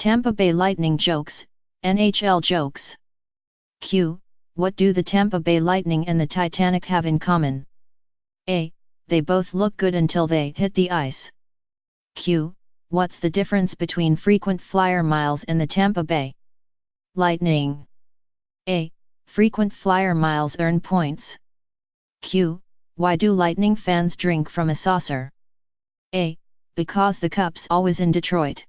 Tampa Bay Lightning jokes, NHL jokes. Q. What do the Tampa Bay Lightning and the Titanic have in common? A. They both look good until they hit the ice. Q. What's the difference between frequent flyer miles and the Tampa Bay Lightning? A. Frequent flyer miles earn points. Q. Why do Lightning fans drink from a saucer? A. Because the cup's always in Detroit.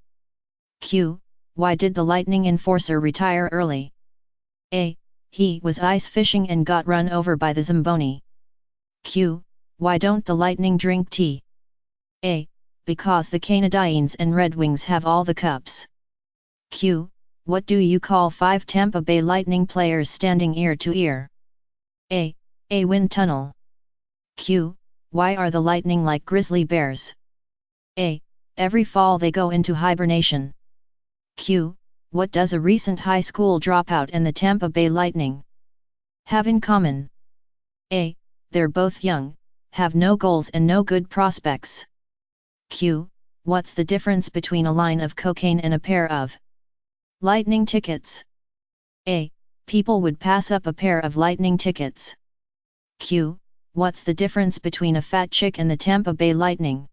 Q. Why did the Lightning enforcer retire early? A. He was ice fishing and got run over by the Zamboni. Q. Why don't the Lightning drink tea? A. Because the Canadiens and Red Wings have all the cups. Q. What do you call 5 Tampa Bay Lightning players standing ear to ear? A. A wind tunnel. Q. Why are the Lightning like grizzly bears? A. Every fall they go into hibernation. Q. What does a recent high school dropout and the Tampa Bay Lightning have in common? A. They're both young, have no goals and no good prospects. Q. What's the difference between a line of cocaine and a pair of Lightning tickets? A. People would pass up a pair of Lightning tickets. Q. What's the difference between a fat chick and the Tampa Bay Lightning?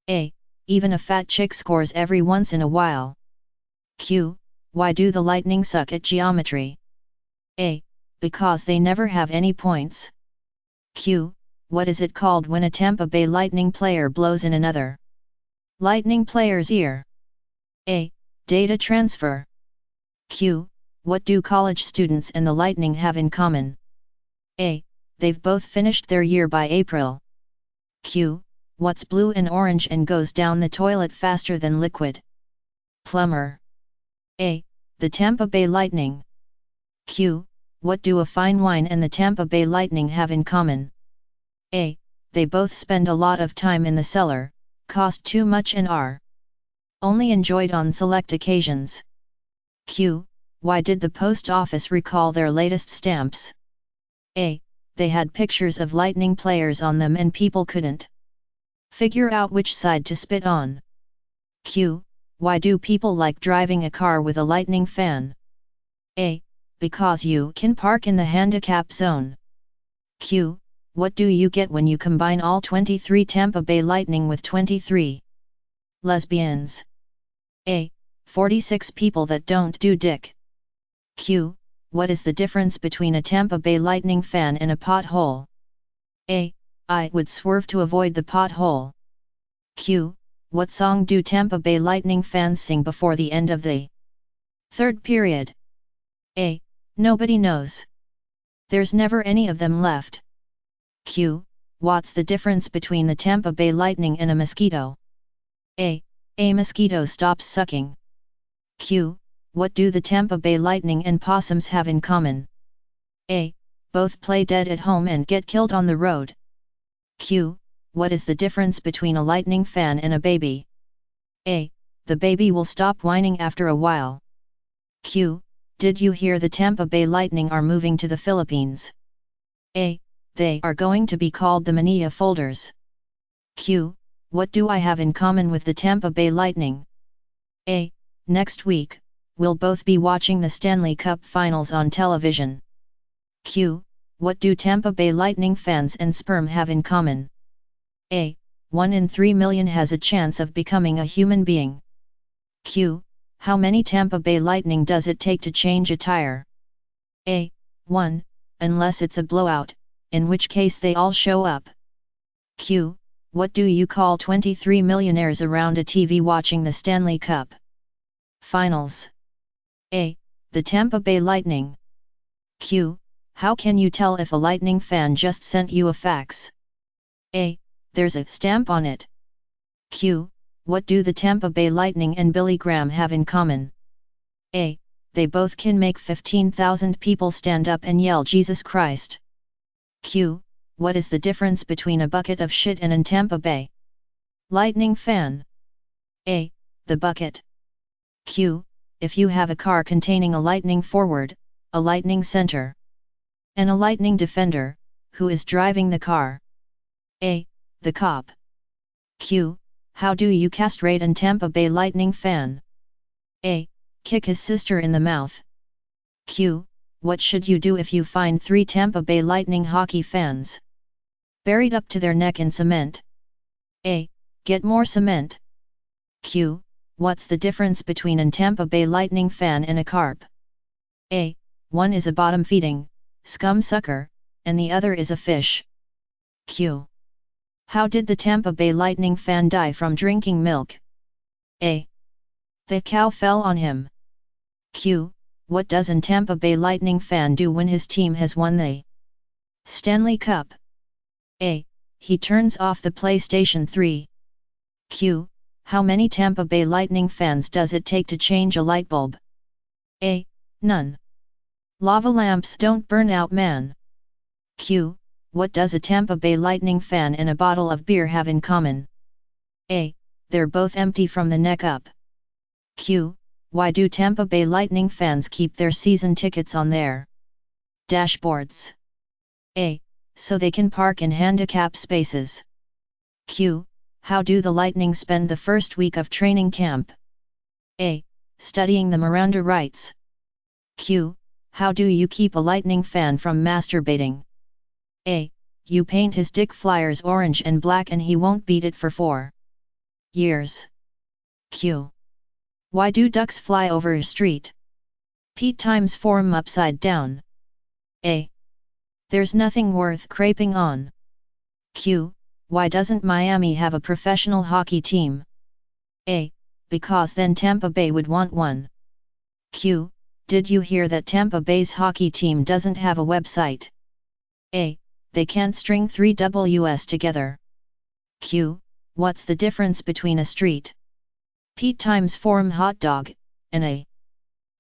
A. Even a fat chick scores every once in a while. Q. Why do the Lightning suck at geometry? A. Because they never have any points. Q. What is it called when a Tampa Bay Lightning player blows in another Lightning player's ear? A. Data transfer. Q. What do college students and the Lightning have in common? A. They've both finished their year by April. Q. What's blue and orange and goes down the toilet faster than liquid? Plumber. A. The Tampa Bay Lightning. Q. What do a fine wine and the Tampa Bay Lightning have in common? A. They both spend a lot of time in the cellar, cost too much and are only enjoyed on select occasions. Q. Why did the post office recall their latest stamps? A. They had pictures of Lightning players on them and people couldn't figure out which side to spit on. Q. Why do people like driving a car with a Lightning fan? A. Because you can park in the handicap zone. Q. What do you get when you combine all 23 Tampa Bay Lightning with 23 lesbians? A. 46 people that don't do dick. Q. What is the difference between a Tampa Bay Lightning fan and a pothole? A. I would swerve to avoid the pothole. Q. What song do Tampa Bay Lightning fans sing before the end of the third period? A. Nobody knows. There's never any of them left. Q. What's the difference between the Tampa Bay Lightning and a mosquito? A. A mosquito stops sucking. Q. What do the Tampa Bay Lightning and possums have in common? A. Both play dead at home and get killed on the road. Q. What is the difference between a Lightning fan and a baby? A. The baby will stop whining after a while. Q. Did you hear the Tampa Bay Lightning are moving to the Philippines? A. They are going to be called the Manila Folders. Q. What do I have in common with the Tampa Bay Lightning? A. Next week, we'll both be watching the Stanley Cup Finals on television. Q. What do Tampa Bay Lightning fans and sperm have in common? A. 1 in 3 million has a chance of becoming a human being. Q. How many Tampa Bay Lightning does it take to change a tire? A. 1, unless it's a blowout, in which case they all show up. Q. What do you call 23 millionaires around a TV watching the Stanley Cup Finals? A. The Tampa Bay Lightning. Q. How can you tell if a Lightning fan just sent you a fax? A. There's a stamp on it. Q. What do the Tampa Bay Lightning and Billy Graham have in common? A. They both can make 15,000 people stand up and yell Jesus Christ. Q. What is the difference between a bucket of shit and a Tampa Bay Lightning fan? A. The bucket. Q. If you have a car containing a Lightning forward, a Lightning center, and a Lightning defender, who is driving the car? A. The cop. Q. How do you castrate an Tampa Bay Lightning fan? A. Kick his sister in the mouth. Q. What should you do if you find 3 Tampa Bay Lightning hockey fans buried up to their neck in cement? A. Get more cement. Q. What's the difference between an Tampa Bay Lightning fan and a carp? A. One is a bottom-feeding scum sucker, and the other is a fish. Q. How did the Tampa Bay Lightning fan die from drinking milk? A. The cow fell on him. Q. What does an Tampa Bay Lightning fan do when his team has won the Stanley Cup? A. He turns off the PlayStation 3. Q. How many Tampa Bay Lightning fans does it take to change a light bulb? A. None. Lava lamps don't burn out, man. Q. What does a Tampa Bay Lightning fan and a bottle of beer have in common? A. They're both empty from the neck up. Q. Why do Tampa Bay Lightning fans keep their season tickets on their dashboards? A. So they can park in handicap spaces. Q. How do the Lightning spend the first week of training camp? A. Studying the Miranda rights. Q. How do you keep a Lightning fan from masturbating? A. You paint his dick Flyers orange and black and he won't beat it for 4 years. Q. Why do ducks fly over a street? P times form upside down. A. There's nothing worth craping on. Q. Why doesn't Miami have a professional hockey team? A. Because then Tampa Bay would want one. Q. Did you hear that Tampa Bay's hockey team doesn't have a website? A. They can't string 3 Ws together. Q. What's the difference between a street P times form hot dog and a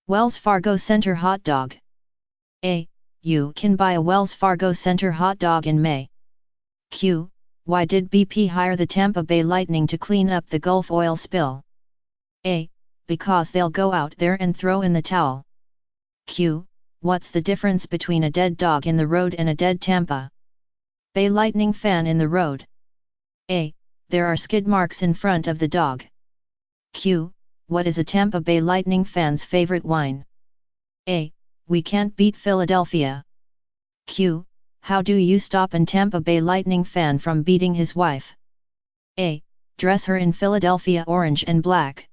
Wells Fargo Center hot dog? A. You can buy a Wells Fargo Center hot dog in May. Q. Why did BP hire the Tampa Bay Lightning to clean up the Gulf oil spill? A. Because they'll go out there and throw in the towel. Q. What's the difference between a dead dog in the road and a dead Tampa Bay Lightning fan in the road? A. There are skid marks in front of the dog. Q. What is a Tampa Bay Lightning fan's favorite wine? A. We can't beat Philadelphia. Q. How do you stop an Tampa Bay Lightning fan from beating his wife? A. Dress her in Philadelphia orange and black.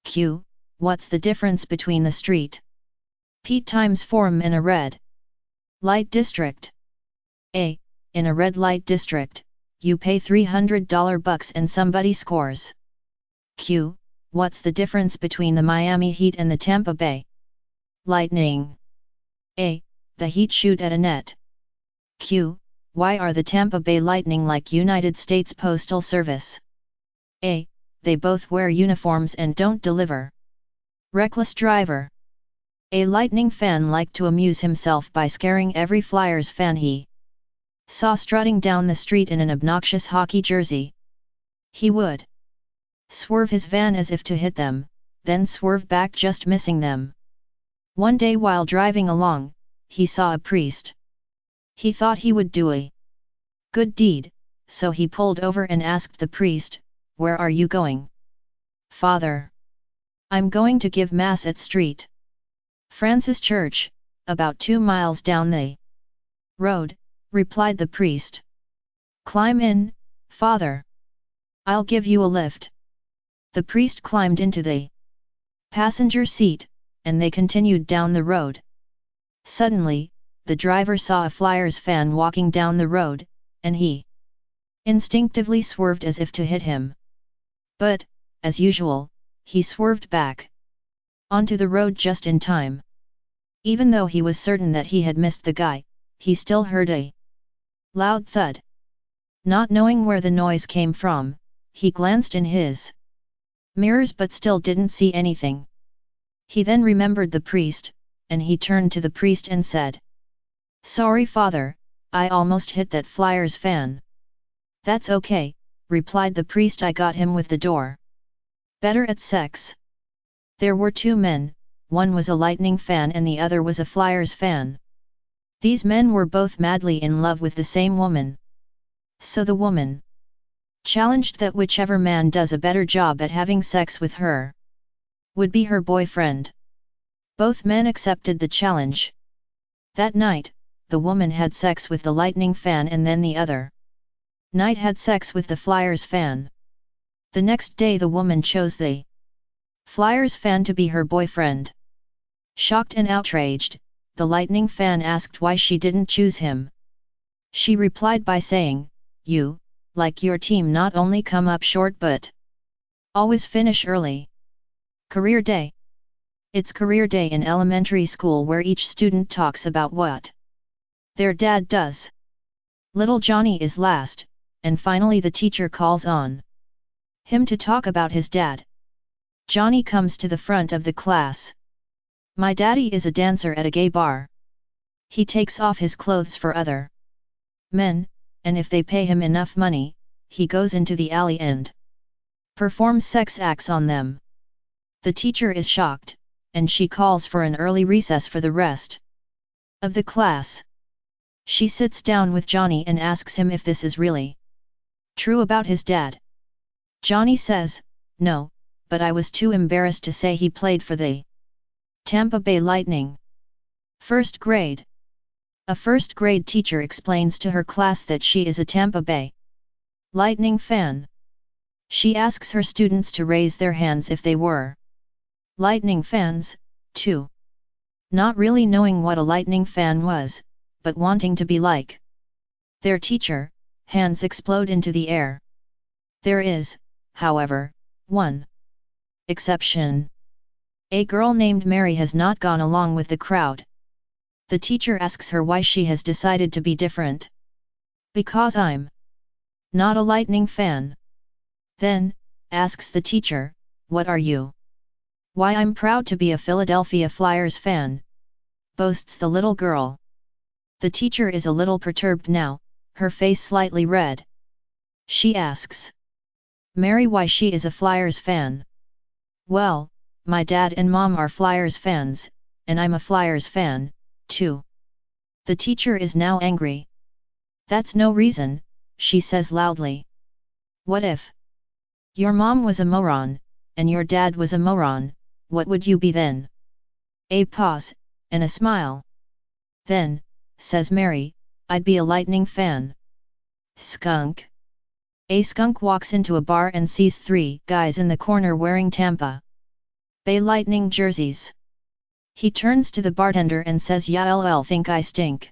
Q. What's the difference between the street P times form and a red light district? A. In a red light district, you pay $300 bucks and somebody scores. Q. What's the difference between the Miami Heat and the Tampa Bay Lightning? A. The Heat shoot at a net. Q. Why are the Tampa Bay Lightning like United States Postal Service? A. They both wear uniforms and don't deliver. Reckless driver. A Lightning fan liked to amuse himself by scaring every Flyers fan he saw strutting down the street in an obnoxious hockey jersey. He would swerve his van as if to hit them, then swerve back just missing them. One day while driving along, he saw a priest. He thought he would do a good deed, so he pulled over and asked the priest, "Where are you going?" "Father, I'm going to give Mass at St. Francis Church, about 2 miles down the road," replied the priest. "Climb in, Father. I'll give you a lift." The priest climbed into the passenger seat, and they continued down the road. Suddenly, the driver saw a Flyers fan walking down the road, and he instinctively swerved as if to hit him. But, as usual, he swerved back onto the road just in time. Even though he was certain that he had missed the guy, he still heard a loud thud. Not knowing where the noise came from, he glanced in his mirrors but still didn't see anything. He then remembered the priest, and he turned to the priest and said, "Sorry, Father, I almost hit that Flyers fan." "That's okay," replied the priest, "I got him with the door better at sex." There were 2 men, one was a Lightning fan and the other was a Flyers fan. These men were both madly in love with the same woman. So the woman challenged that whichever man does a better job at having sex with her would be her boyfriend. Both men accepted the challenge. That night, the woman had sex with the Lightning fan and then the other night had sex with the Flyers fan. The next day the woman chose the Flyers fan to be her boyfriend. Shocked and outraged, the Lightning fan asked why she didn't choose him. She replied by saying, "You, like your team, not only come up short but always finish early." Career Day. It's Career Day in elementary school where each student talks about what their dad does. Little Johnny is last, and finally the teacher calls on him to talk about his dad. Johnny comes to the front of the class. "My daddy is a dancer at a gay bar. He takes off his clothes for other men, and if they pay him enough money, he goes into the alley and performs sex acts on them." The teacher is shocked, and she calls for an early recess for the rest of the class. She sits down with Johnny and asks him if this is really true about his dad. Johnny says, "No, but I was too embarrassed to say he played for the Tampa Bay Lightning." First grade. A first grade teacher explains to her class that she is a Tampa Bay Lightning fan. She asks her students to raise their hands if they were Lightning fans, too. Not really knowing what a Lightning fan was, but wanting to be like their teacher, hands explode into the air. There is, however, one exception. A girl named Mary has not gone along with the crowd. The teacher asks her why she has decided to be different. "Because I'm not a Lightning fan." Then, asks the teacher, "What are you?" "Why, I'm proud to be a Philadelphia Flyers fan," boasts the little girl. The teacher is a little perturbed now, her face slightly red. She asks Mary why she is a Flyers fan. "Well, my dad and mom are Flyers fans, and I'm a Flyers fan, too." The teacher is now angry. "That's no reason," she says loudly. "What if your mom was a moron, and your dad was a moron, what would you be then?" A pause, and a smile. "Then," says Mary, "I'd be a Lightning fan." Skunk. A skunk walks into a bar and sees three guys in the corner wearing Tampa Bay Lightning jerseys. He turns to the bartender and says, "Y'all think I stink?"